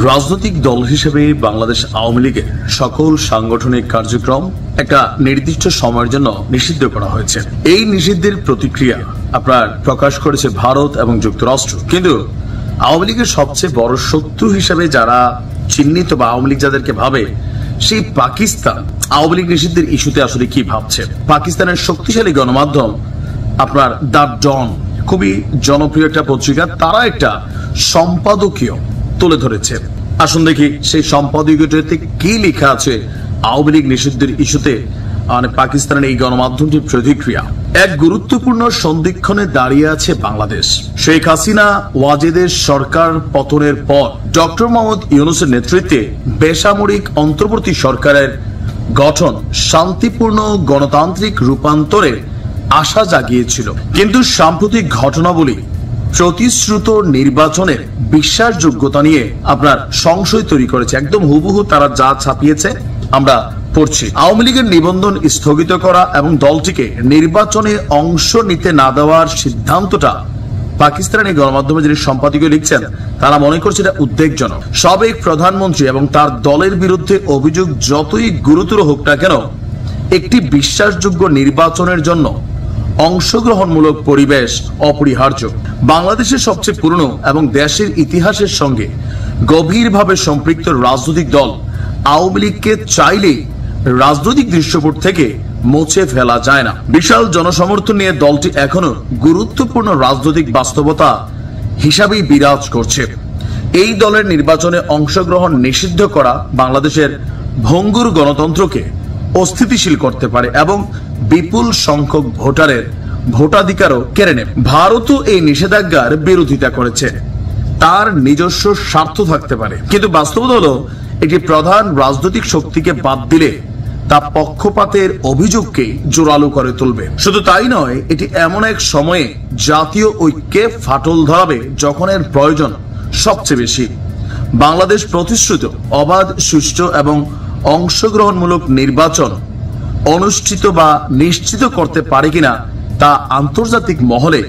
রাজনৈতিক দল হিসেবে বাংলাদেশ আওয়ামী লীগের সকল সাংগঠনিক কার্যক্রম একটা নির্দিষ্ট সময়ের জন্য নিষিদ্ধ করা হয়েছে। এই নিষিদ্ধের প্রতিক্রিয়া আপনার প্রকাশ করেছে ভারত এবং যুক্তরাষ্ট্র। কিন্তু আওয়ামী লীগের সবচেয়ে বড় শত্রু হিসেবে যারা চিহ্নিত বা আওয়ামী লীগ যাদেরকে ভাবে, সেই পাকিস্তান আওয়ামী লীগ নিষিদ্ধের ইস্যুতে আসলে কি ভাবছে। পাকিস্তানের শক্তিশালী গণমাধ্যম আপনার দ্য ডন, খুবই জনপ্রিয় একটা পত্রিকা, তারা একটা সম্পাদকীয় তুলে ধরেছে। আসুন দেখি সেই সম্পাদকীয়তে কি লেখা আছে আওয়ামী লীগ নিষিদ্ধের ইস্যুতে পাকিস্তানের এই গণমাধ্যমটির প্রতিক্রিয়া। এক গুরুত্বপূর্ণ সন্ধিক্ষণে দাঁড়িয়ে আছে বাংলাদেশ। শেখ হাসিনা ওয়াজেদের সরকার পতনের পর ডক্টর মোহাম্মদ ইউনূসের নেতৃত্বে বেসামরিক অন্তর্বর্তী সরকারের গঠন শান্তিপূর্ণ গণতান্ত্রিক রূপান্তরের আশা জাগিয়েছিল। কিন্তু সাম্প্রতিক ঘটনাবলী প্রতিশ্রুত নির্বাচনের বিশ্বাসযোগ্যতা নিয়ে আপনার সংশয় তৈরি করেছে। একদম হুবহু তারা যা ছাপিয়েছে আমরা পড়ছি। আওয়ামী লীগের নিবন্ধন স্থগিত করা এবং দলটিকে নির্বাচনে অংশ নিতে না দেওয়ার সিদ্ধান্তটা পাকিস্তানের এই গণমাধ্যমে যিনি সম্পাদকীয় লিখছেন তারা মনে করছে এটা উদ্বেগজনক। সাবেক প্রধানমন্ত্রী এবং তার দলের বিরুদ্ধে অভিযোগ যতই গুরুতর হোক না কেন, একটি বিশ্বাসযোগ্য নির্বাচনের জন্য অংশগ্রহণমূলক পরিবেশ অপরিহার্য। বাংলাদেশের সবচেয়ে পুরনো এবং দেশের ইতিহাসের সঙ্গে গভীরভাবে সম্পৃক্ত রাজনৈতিক দল আওয়ামী লীগকে চাইলেই রাজনৈতিক দৃশ্যপট থেকে মুছে ফেলা যায় না। বিশাল জনসমর্থন নিয়ে দলটি এখনো গুরুত্বপূর্ণ রাজনৈতিক বাস্তবতা হিসাবেই বিরাজ করছে। এই দলের নির্বাচনে অংশগ্রহণ নিষিদ্ধ করা বাংলাদেশের ভঙ্গুর গণতন্ত্রকে অস্থিতিশীল করতে পারে এবং বিপুল সংখ্যক ভোটারের ভোটাধিকারও কেড়ে নেবে। ভারতও এই নিষেধাজ্ঞার বিরোধিতা করেছে, তার নিজস্ব স্বার্থ থাকতে পারে। কিন্তু বাস্তবতা হলো একটি প্রধান রাজনৈতিক শক্তিকে বাদ দিলে তা পক্ষপাতের অভিযোগকে জোরালো করে তুলবে। শুধু তাই নয়, এটি এমন এক সময়ে জাতীয় ঐক্যে ফাটল ধরাবে যখন এর প্রয়োজন সবচেয়ে বেশি। বাংলাদেশ প্রতিশ্রুত অবাধ, সুষ্ঠু এবং অংশগ্রহণমূলক নির্বাচন অনুষ্ঠিত বা নিশ্চিত করতে পারে কিনা তা আন্তর্জাতিক মহলে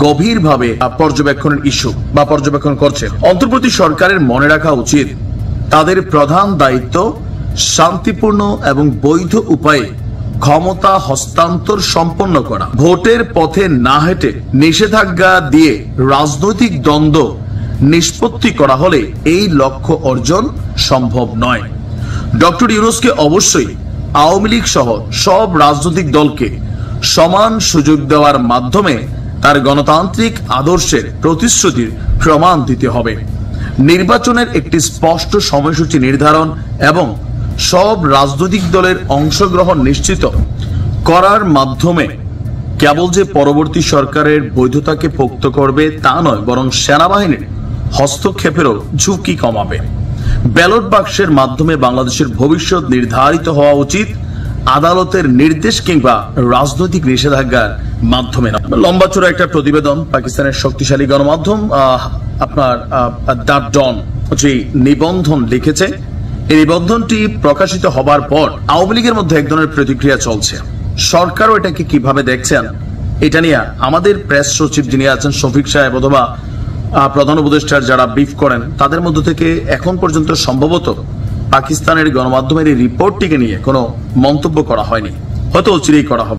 গভীরভাবে পর্যবেক্ষণের ইস্যু বা পর্যবেক্ষণ করছে। অন্তর্বর্তী সরকারের মনে রাখা উচিত, তাদের প্রধান দায়িত্ব শান্তিপূর্ণ এবং বৈধ উপায়ে ক্ষমতা হস্তান্তর সম্পন্ন করা। ভোটের পথে না হেঁটে নিষেধাজ্ঞা দিয়ে রাজনৈতিক দ্বন্দ্ব নিষ্পত্তি করা হলে এই লক্ষ্য অর্জন সম্ভব নয়। ডক্টর ইউনূসকে অবশ্যই আওয়ামী লীগ সহ সব রাজনৈতিক দলকে সমান সুযোগ দেওয়ার মাধ্যমে তার গণতান্ত্রিক আদর্শের প্রতিশ্রুতির প্রমাণ দিতে হবে। নির্বাচনের একটি স্পষ্ট সময়সূচি নির্ধারণ এবং সব রাজনৈতিক দলের অংশগ্রহণ নিশ্চিত করার মাধ্যমে কেবল যে পরবর্তী সরকারের বৈধতাকে পোক্ত করবে তা নয়, বরং সেনাবাহিনীর হস্তক্ষেপেরও ঝুঁকি কমাবে। ব্যালট বাক্সের মাধ্যমে বাংলাদেশের ভবিষ্যৎ নির্ধারিত হওয়া উচিত, আদালতের নির্দেশ কিংবা রাজনৈতিক নিষেধাজ্ঞার মাধ্যমে না। লম্বা চূড়া একটা প্রতিবেদন পাকিস্তানের শক্তিশালী গণমাধ্যম আপনার দ্য ডন যে নিবন্ধন লিখেছে, এই নিবন্ধনটি প্রকাশিত হবার পর আওয়ামী লীগের মধ্যে এক ধরনের প্রতিক্রিয়া চলছে। সরকারও এটাকে কিভাবে দেখছেন এটা নিয়ে আমাদের প্রেস সচিব যিনি আছেন শফিক সাহেব অথবা প্রধান উপদেষ্টার যারা ব্রিফ করেন তাদের মধ্য থেকে এখন পর্যন্ত সম্ভবত পাকিস্তানের গণমাধ্যমের এই রিপোর্টটিকে নিয়ে কোনো মন্তব্য করা হয়নি, হয়তো অচিরেই করা হবে।